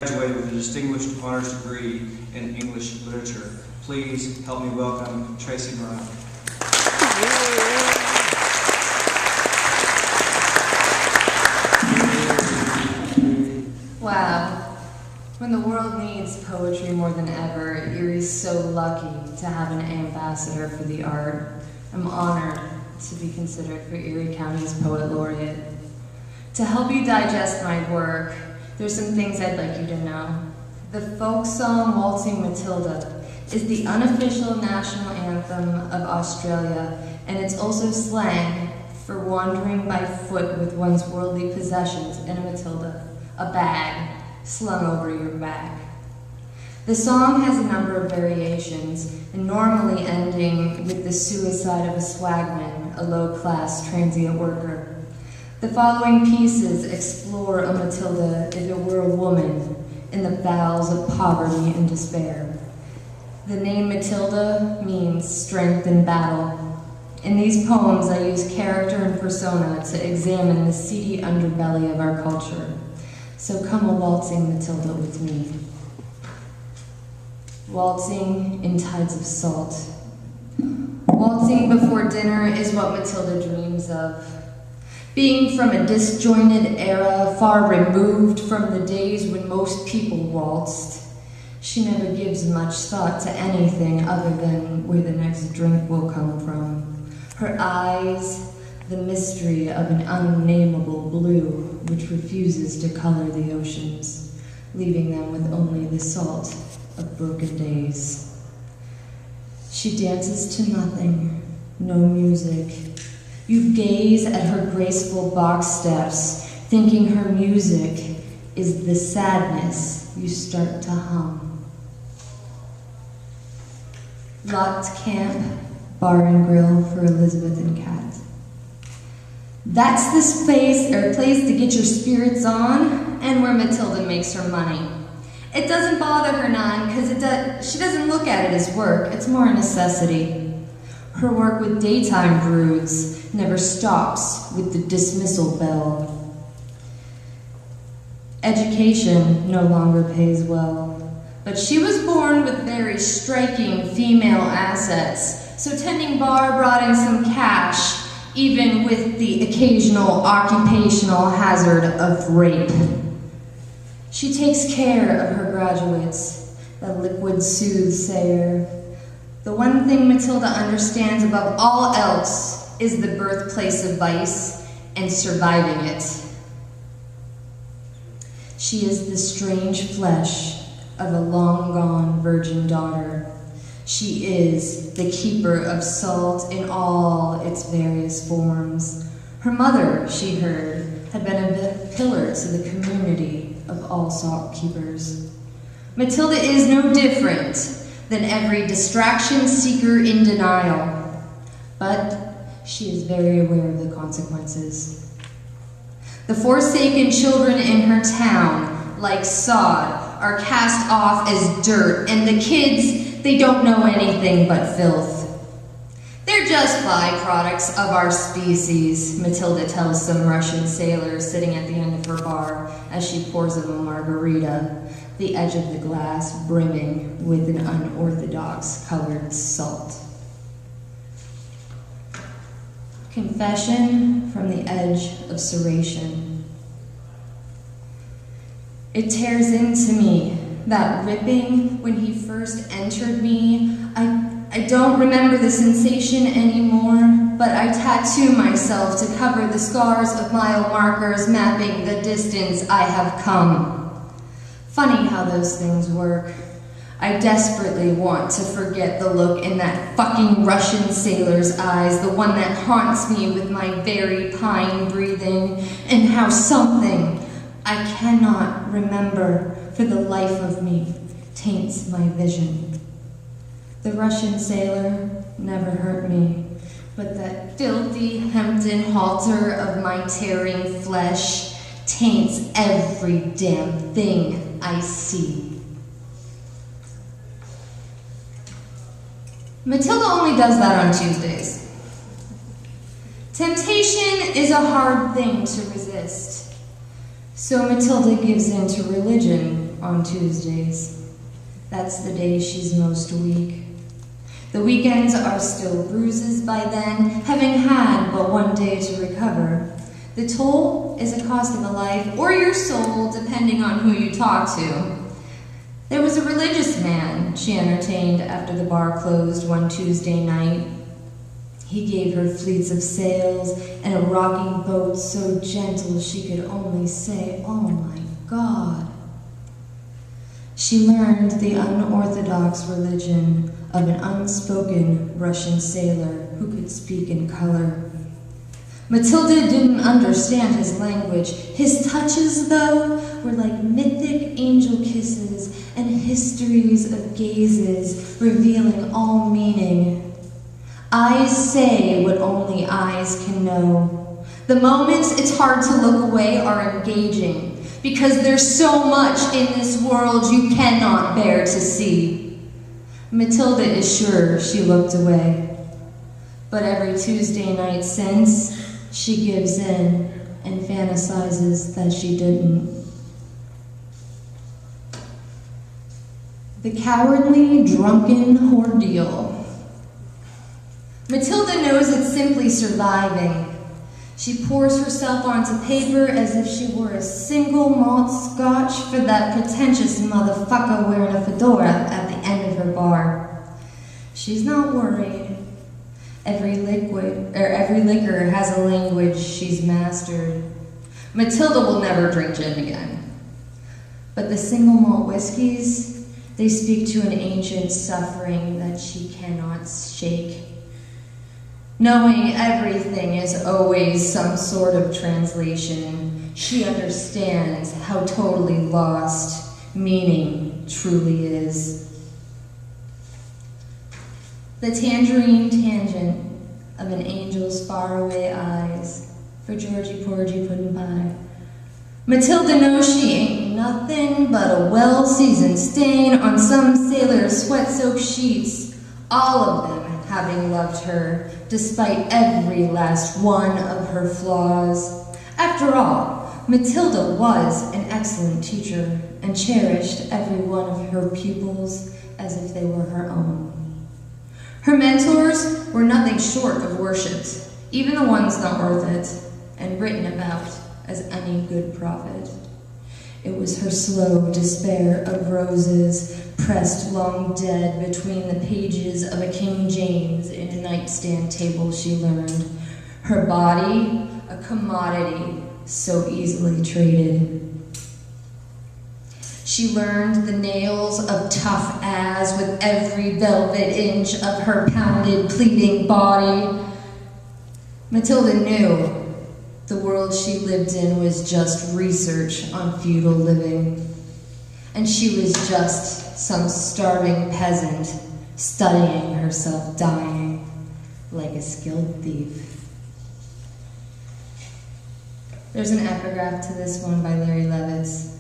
Graduated with a distinguished honors degree in English literature. Please help me welcome Tracie Morell. Wow. When the world needs poetry more than ever, Erie's so lucky to have an ambassador for the art. I'm honored to be considered for Erie County's Poet Laureate. To help you digest my work, there's some things I'd like you to know. The folk song Waltzing Matilda is the unofficial national anthem of Australia, and it's also slang for wandering by foot with one's worldly possessions in a Matilda, a bag, slung over your back. The song has a number of variations, and normally ending with the suicide of a swagman, a low-class transient worker. The following pieces explore a Matilda if it were a woman in the bowels of poverty and despair. The name Matilda means strength in battle. In these poems, I use character and persona to examine the seedy underbelly of our culture. So come a waltzing Matilda with me. Waltzing in tides of salt. Waltzing before dinner is what Matilda dreams of. Being from a disjointed era, far removed from the days when most people waltzed, she never gives much thought to anything other than where the next drink will come from. Her eyes, the mystery of an unnameable blue which refuses to color the oceans, leaving them with only the salt of broken days. She dances to nothing, no music. You gaze at her graceful box steps, thinking her music is the sadness you start to hum. Locked camp, bar and grill for Elizabeth and Kat. That's the place to get your spirits on, and where Matilda makes her money. It doesn't bother her none, because she doesn't look at it as work, it's more a necessity. Her work with daytime broods never stops with the dismissal bell. Education no longer pays well, but she was born with very striking female assets, so tending bar brought in some cash, even with the occasional occupational hazard of rape. She takes care of her graduates, the liquid soothsayer. The one thing Matilda understands above all else is the birthplace of vice and surviving it. She is the strange flesh of a long-gone virgin daughter. She is the keeper of salt in all its various forms. Her mother, she heard, had been a pillar to the community of all salt keepers. Matilda is no different than every distraction seeker in denial, but she is very aware of the consequences. The forsaken children in her town, like sod, are cast off as dirt, and the kids, they don't know anything but filth. They're just byproducts of our species, Matilda tells some Russian sailors sitting at the end of her bar as she pours them a margarita, the edge of the glass brimming with an unorthodox colored salt. Confession from the edge of serration. It tears into me, that ripping when he first entered me. I don't remember the sensation anymore, but I tattoo myself to cover the scars of mile markers mapping the distance I have come. Funny how those things work. I desperately want to forget the look in that fucking Russian sailor's eyes, the one that haunts me with my very pine breathing, and how something I cannot remember for the life of me taints my vision. The Russian sailor never hurt me, but that filthy hempen halter of my tearing flesh taints every damn thing I see. Matilda only does that on Tuesdays. Temptation is a hard thing to resist. So Matilda gives in to religion on Tuesdays. That's the day she's most weak. The weekends are still bruises by then, having had but one day to recover. The toll is a cost of a life, or your soul, depending on who you talk to. There was a religious man she entertained after the bar closed one Tuesday night. He gave her fleets of sails and a rocking boat so gentle she could only say, "Oh my God." She learned the unorthodox religion of an unspoken Russian sailor who could speak in color. Matilda didn't understand his language. His touches, though, were like mythic angel kisses and histories of gazes revealing all meaning. Eyes say what only eyes can know. The moments it's hard to look away are engaging, because there's so much in this world you cannot bear to see. Matilda is sure she looked away, but every Tuesday night since, she gives in and fantasizes that she didn't. The cowardly, drunken ordeal. Matilda knows it's simply surviving. She pours herself onto paper as if she were a single malt scotch for that pretentious motherfucker wearing a fedora at the end of her bar. She's not worried. Every liquor has a language she's mastered. Matilda will never drink gin again. But the single malt whiskeys, they speak to an ancient suffering that she cannot shake. Knowing everything is always some sort of translation, she understands how totally lost meaning truly is. The tangerine tangent of an angel's faraway eyes for Georgie Porgy Puddin' Pie. Matilda knows she ain't nothing but a well-seasoned stain on some sailor's sweat-soaked sheets, all of them having loved her, despite every last one of her flaws. After all, Matilda was an excellent teacher and cherished every one of her pupils as if they were her own. Her mentors were nothing short of worshipped, even the ones not worth it, and written about as any good prophet. It was her slow despair of roses, pressed long dead between the pages of a King James in a nightstand table she learned. Her body, a commodity so easily traded. She learned the nails of tough as with every velvet inch of her pounded, pleading body. Matilda knew the world she lived in was just research on feudal living, and she was just some starving peasant studying herself dying like a skilled thief. There's an epigraph to this one by Larry Levitz.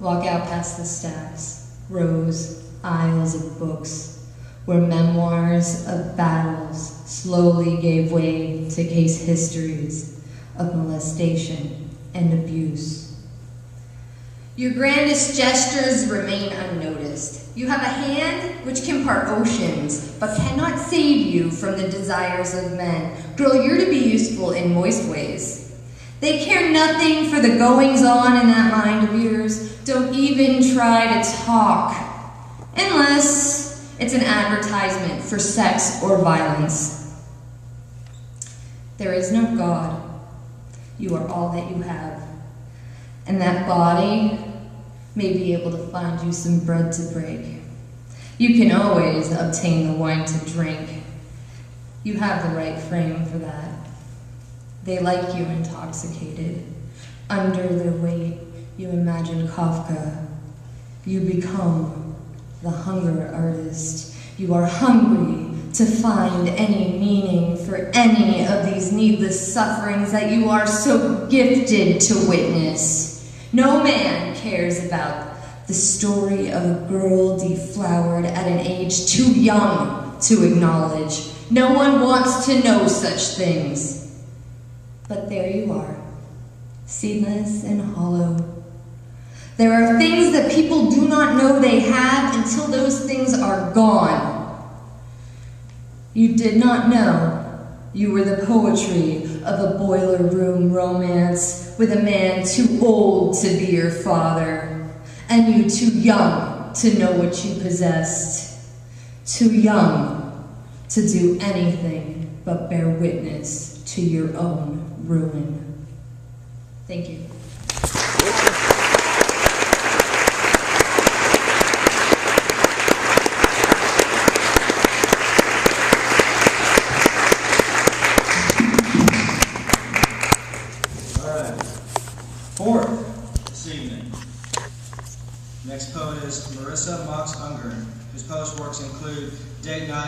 Walk out past the stacks, rows, aisles of books, where memoirs of battles slowly gave way to case histories of molestation and abuse. Your grandest gestures remain unnoticed. You have a hand which can part oceans, but cannot save you from the desires of men. Girl, you're to be useful in moist ways. They care nothing for the goings-on in that mind of yours. Don't even try to talk, unless it's an advertisement for sex or violence. There is no God. You are all that you have. And that body may be able to find you some bread to break. You can always obtain the wine to drink. You have the right frame for that. They like you intoxicated. Under their weight, you imagine Kafka. You become the hunger artist. You are hungry to find any meaning for any of these needless sufferings that you are so gifted to witness. No man cares about the story of a girl deflowered at an age too young to acknowledge. No one wants to know such things. But there you are, seedless and hollow, There are things that people do not know they have until those things are gone. You did not know you were the poetry of a boiler room romance with a man too old to be your father, and you too young to know what you possessed, too young to do anything but bear witness to your own ruin. Thank you. Fourth this evening. Next poet is Marissa Mox Ungern, whose post works include Date Night.